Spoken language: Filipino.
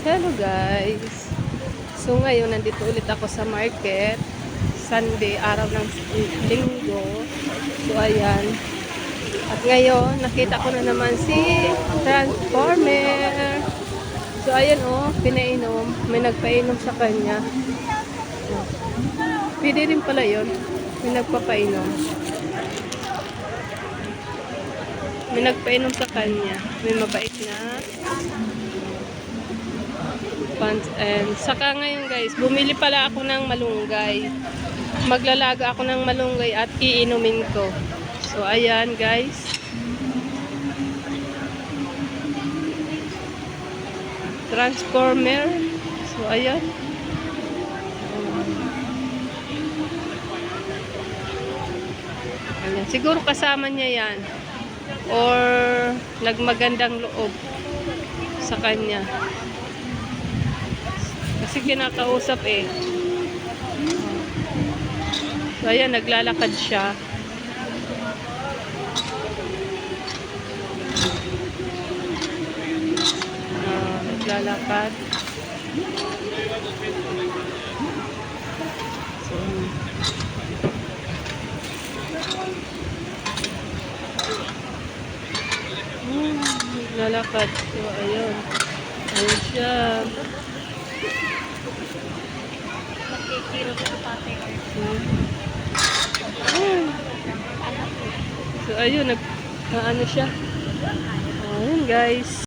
Hello guys. So ngayon nandito ulit ako sa market. Sunday, araw ng linggo. So ayan. At ngayon nakita ko na naman si Transformer. So ayan oh, pinainom. May nagpainom sa kanya. Pwede rin pala yun. May nagpapainom. May nagpainom sa kanya. May mabait na pants. And saka ngayon guys, bumili pala ako ng malunggay. Maglalaga ako ng malunggay at iinumin ko. So ayan guys. Transformer. So ayan. Ayan. Siguro kasama niya yan. Or nagmagandang loob sa kanya. Kasi kinakausap eh. So ayan, naglalakad siya. Naglalakad. So, naglalakad. So ayun. Ayun siya. So ayun, ano siya. Ayun guys.